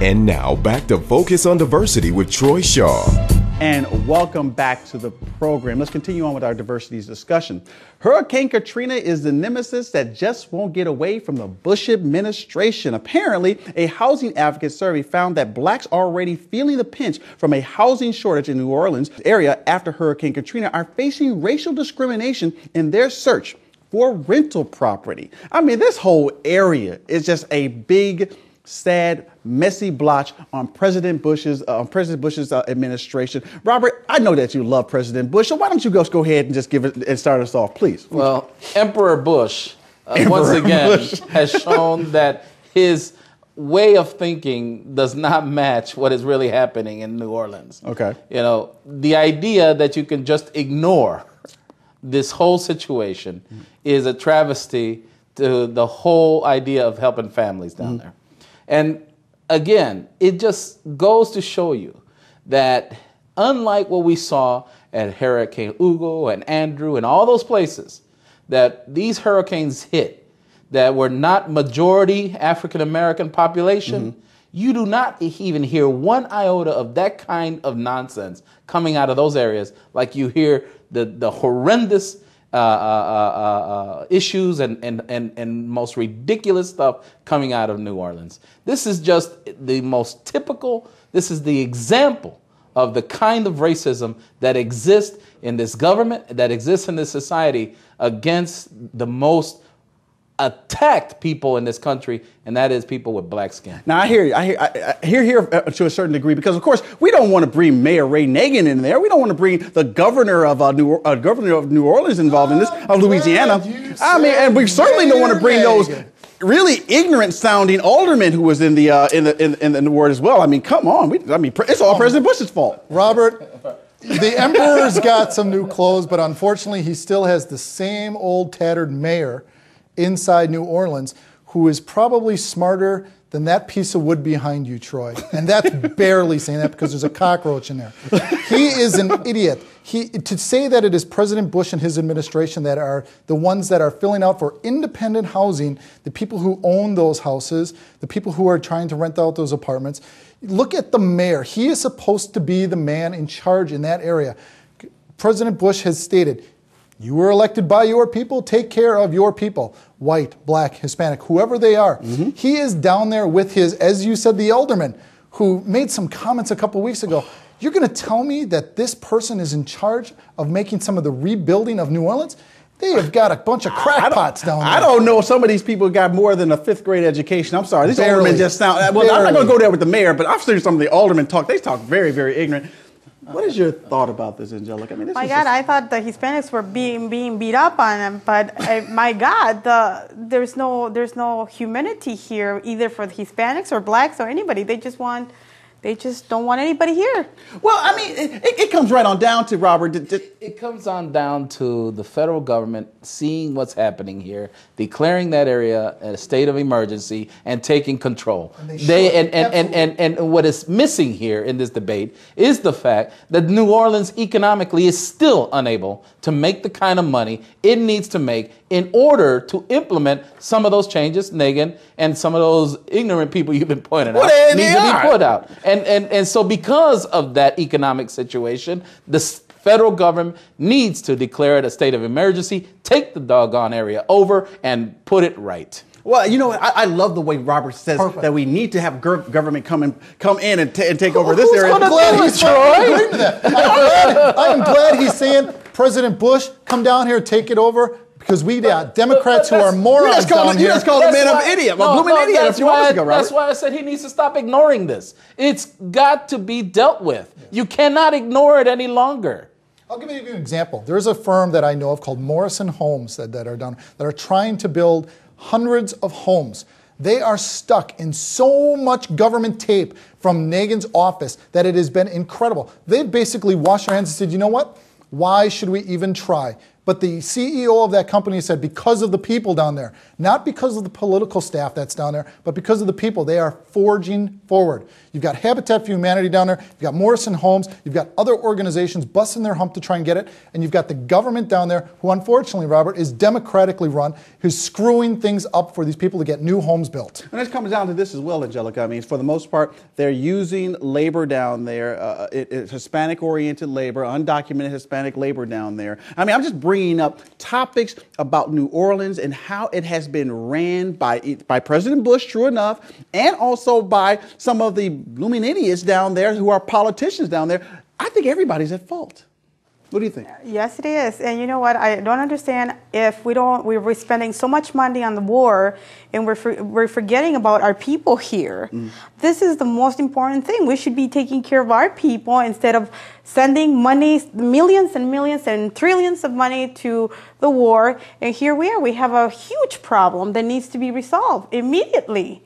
And now back to Focus on Diversity with Troy Shaw. And welcome back to the program. Let's continue on with our diversities discussion. Hurricane Katrina is the nemesis that just won't get away from the Bush administration. Apparently, a housing advocate survey found that blacks are already feeling the pinch from a housing shortage in New Orleans area after Hurricane Katrina are facing racial discrimination in their search for rental property. I mean, this whole area is just a big, sad, messy blotch on President Bush's administration. Robert, I know that you love President Bush, so why don't you go ahead and just give it and start us off, please? Well, Emperor Bush once again has shown that his way of thinking does not match what is really happening in New Orleans. Okay. You know, the idea that you can just ignore this whole situation is a travesty to the whole idea of helping families down there. And again, it just goes to show you that unlike what we saw at Hurricane Hugo and Andrew and all those places that these hurricanes hit that were not majority African-American population, you do not even hear one iota of that kind of nonsense coming out of those areas like you hear the horrendous issues and most ridiculous stuff coming out of New Orleans. This is just the most typical, this is the example of the kind of racism that exists in this government, that exists in this society against the most attacked people in this country, and that is people with black skin. Now, I hear to a certain degree, because of course we don't want to bring Mayor Ray Nagin in there. We don't want to bring the governor of New Orleans involved in this, of Louisiana. I mean, and we certainly don't want to bring those really ignorant-sounding aldermen who was in the ward as well. I mean, come on. It's all President Bush's fault. Robert, the emperor's got some new clothes, but unfortunately, he still has the same old tattered mayor inside New Orleans, who is probably smarter than that piece of wood behind you, Troy. And that's barely saying that because there's a cockroach in there. He is an idiot. To say that it is President Bush and his administration that are the ones that are filling out for independent housing, the people who own those houses, the people who are trying to rent out those apartments. Look at the mayor. He is supposed to be the man in charge in that area. President Bush has stated, you were elected by your people, take care of your people. White, black, Hispanic, whoever they are. He is down there with his, as you said, the alderman, who made some comments a couple weeks ago. You're going to tell me that this person is in charge of making some of the rebuilding of New Orleans? They have got a bunch of crackpots down there. I don't know if some of these people got more than a 5th grade education. I'm sorry. These aldermen just sound, well, I'm not going to go there with the mayor, but I've seen some of the aldermen talk. They talk very, very ignorant. What is your thought about this, Angelica? I mean, this I thought the Hispanics were being beat up on them, but my God, there's no humanity here either for the Hispanics or blacks or anybody. They just don't want anybody here. Well, I mean, it comes right on down to, Robert. It comes on down to the federal government seeing what's happening here, declaring that area a state of emergency, and taking control. And what is missing here in this debate is the fact that New Orleans economically is still unable to make the kind of money it needs to make in order to implement some of those changes, Nagin, and some of those ignorant people you've been pointing out need to be put out. And so because of that economic situation, the federal government needs to declare it a state of emergency, take the doggone area over, and put it right. Well, you know, I love the way Robert says that we need to have government come in and take over this area. I'm glad he's agreeing to that. I'm glad he's saying, President Bush, come down here, take it over. Because we got Democrats who are morons down here. You just called the man an idiot. Well, blooming idiot a few hours ago, Robert. That's why I said he needs to stop ignoring this. It's got to be dealt with. You cannot ignore it any longer. I'll give you an example. There's a firm that I know of called Morrison Homes that are trying to build hundreds of homes. They are stuck in so much government tape from Nagin's office that it has been incredible. They've basically washed their hands and said, you know what? Why should we even try? But the CEO of that company said because of the people down there, not because of the political staff that's down there, but because of the people, they are forging forward. You've got Habitat for Humanity down there, you've got Morrison Homes, you've got other organizations busting their hump to try and get it, and you've got the government down there who unfortunately, Robert, is democratically run, who's screwing things up for these people to get new homes built. And it comes down to this as well, Angelica. I mean, for the most part, they're using labor down there, it's Hispanic-oriented labor, undocumented Hispanic labor down there. I mean, I'm just bringing up topics about New Orleans and how it has been ran by President Bush, true enough, and also by some of the blooming idiots down there who are politicians down there. I think everybody's at fault. What do you think? Yes, it is. And you know what? I don't understand if we're spending so much money on the war and we're forgetting about our people here. This is the most important thing. We should be taking care of our people instead of sending money, millions and millions and trillions of money to the war. And here we are. We have a huge problem that needs to be resolved immediately.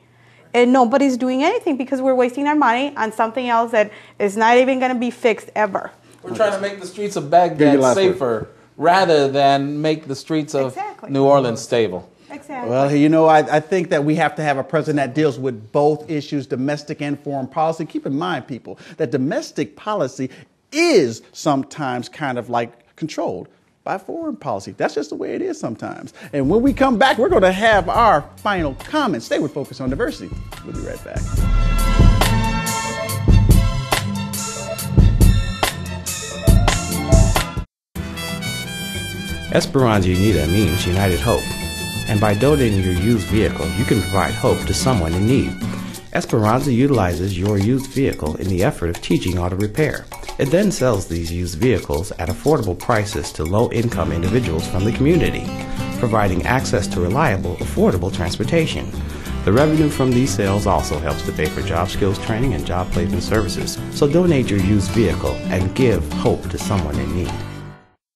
And nobody's doing anything because we're wasting our money on something else that is not even going to be fixed ever. We're trying to make the streets of Baghdad safer rather than make the streets of New Orleans stable. Exactly. Well, you know, I think that we have to have a president that deals with both issues, domestic and foreign policy. Keep in mind, people, that domestic policy is sometimes kind of like controlled by foreign policy. That's just the way it is sometimes. And when we come back, we're going to have our final comments. Stay with Focus on Diversity. We'll be right back. Esperanza Unida means United Hope, and by donating your used vehicle, you can provide hope to someone in need. Esperanza utilizes your used vehicle in the effort of teaching auto repair. It then sells these used vehicles at affordable prices to low-income individuals from the community, providing access to reliable, affordable transportation. The revenue from these sales also helps to pay for job skills training and job placement services. So donate your used vehicle and give hope to someone in need.